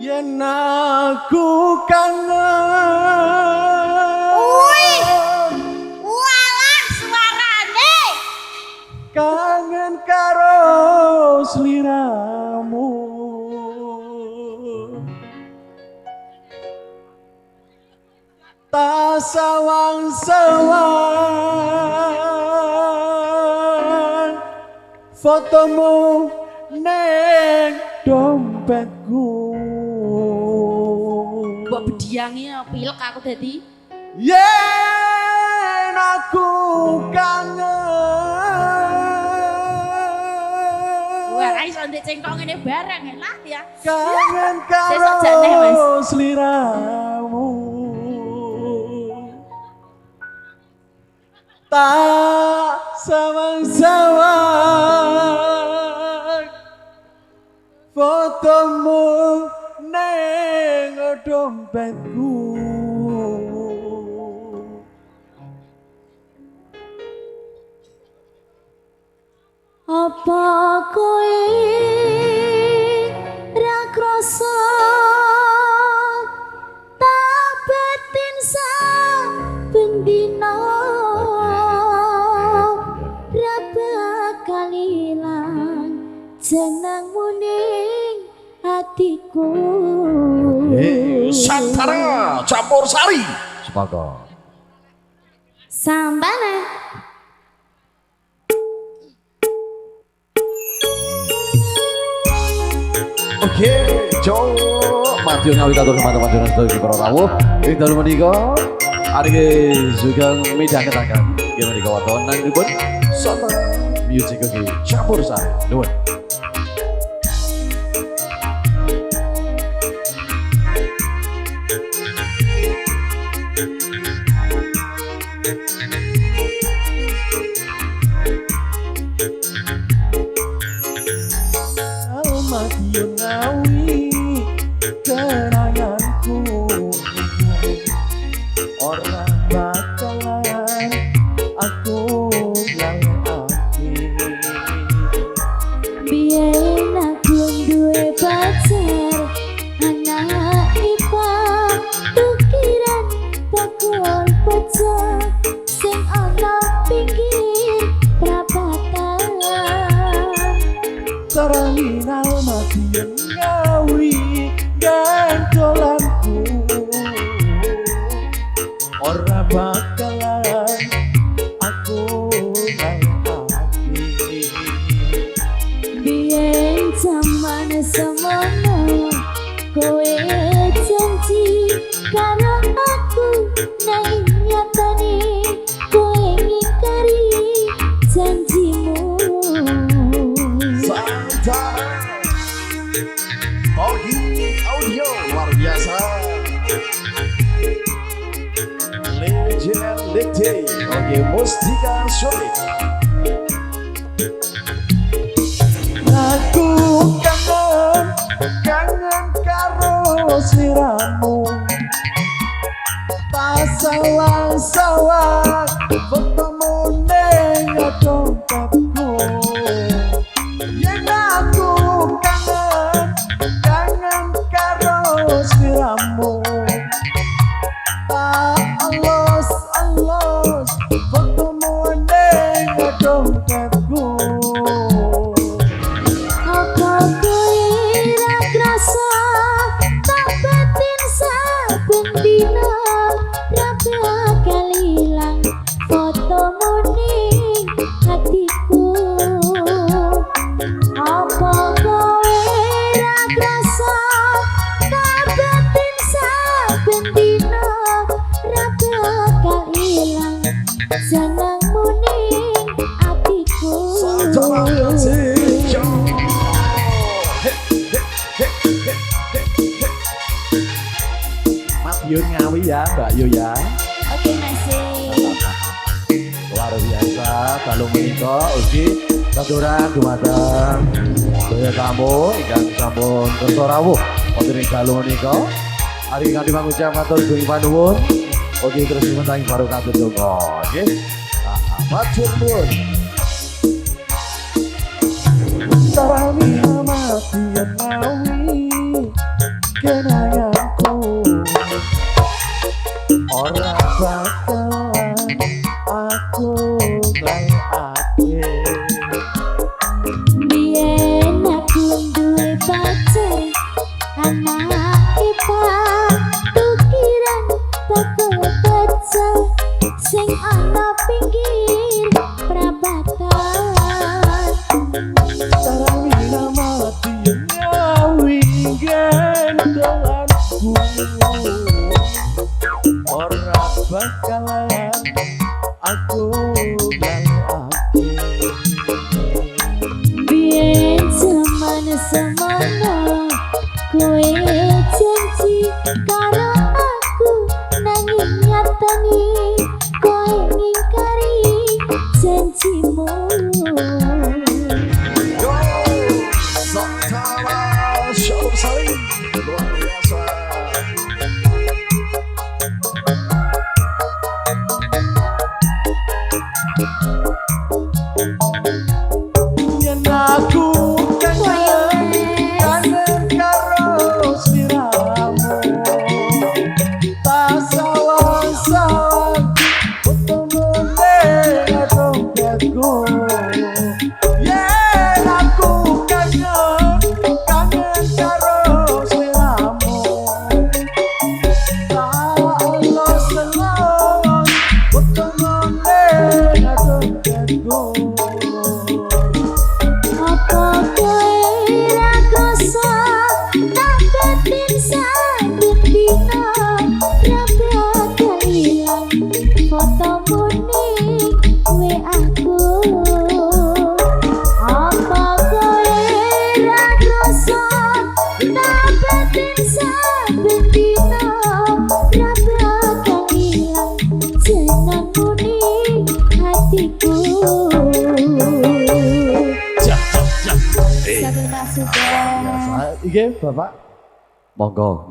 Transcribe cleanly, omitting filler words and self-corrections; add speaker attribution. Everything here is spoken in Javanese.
Speaker 1: Yen aku kangen.
Speaker 2: Walah suarane.
Speaker 1: Kangen karo sliramu. Tak sawang-sawang fotomu neng dompetku.
Speaker 2: Mbok bediange pilek aku dadi.
Speaker 1: Yen aku kangen.
Speaker 2: Wah, iso ndek cengkok ngene bareng enak ya.
Speaker 1: Kangen
Speaker 2: Sesuk jane, Mas.
Speaker 1: karo sliramu. Tak sawang-sawang fotomu neng dompetku.
Speaker 2: Apa kowe ra krasa tak betin saben dina ra bakal ilang jenengmu ning hatiku.
Speaker 3: Santara campur sari. Sepakat.
Speaker 2: Sambane.
Speaker 3: Oke, Jo, mati ngawi katur teman-teman jonas dari para tamu. Ing dalu menika arep juga midhangetake nggih menika wonten nangipun Santara Music oke campur sari. Nuwun.
Speaker 1: Madiun ngawi kenanganku ora bakalan aku lalekake.
Speaker 2: Biyen aku duwe pacar anak IPA tukiran bakul pecah sing ana pinggir prapatan.
Speaker 1: Terminal Madiun ngawi gantolanku ora bakalan aku lalekake.
Speaker 2: Biyen zaman semono kowe janji karo aku nang nyatane kowe ngingkari janjimu.
Speaker 3: Santara Ogi audio luar biasa. Legend Oke Mustika Showing.
Speaker 1: Aku kangen, kangen karo sliramu. Tak sawang-sawang fotomu neng dompetku. Yen aku kangen, kangen karo sliramu. Tak alos-alos fotomu neng dompetku.
Speaker 2: Apa kowe ra krasa tak batin saben dina ra bakal ilang fotomu ning hatiku. Apa kowe ra krasa tak batin saben dina ra bakal ilang jenengmu ning hatiku.
Speaker 3: Santara Music Show.
Speaker 1: Madiun ngawi ya Mbak Yu ya.
Speaker 2: Oke masih.
Speaker 3: Luar biasa kalau menika ugi katuran dumateng daya tamu ingkang sampun kersa rawuh wonten ing dalu menika. Ari kanthi pangucap matur dugi panuwun. Ugi terus mentangi baru katut donga nggih. Matur nuwun.
Speaker 1: Sarami mati ngawi
Speaker 4: semono kowe janji karo aku nanging nyatane kowe ngingkari janjimu.
Speaker 1: Shalom saling luar biasa. Yen aku kangen karo sliramu, tak sawang-sawang ketemu ning dompetku. Yen aku kangen karo sliramu, tak los-los ketemu ning dompetku.
Speaker 4: Apa kowe ra krasa tak batin saben dina ra bakal ilang fotomu ning WA-ku. Apa kowe ra krasa tak batin saben dina ra bakal ilang jenengmu ning hatiku. Satu masuk
Speaker 1: Iki Bapak
Speaker 3: Monggo.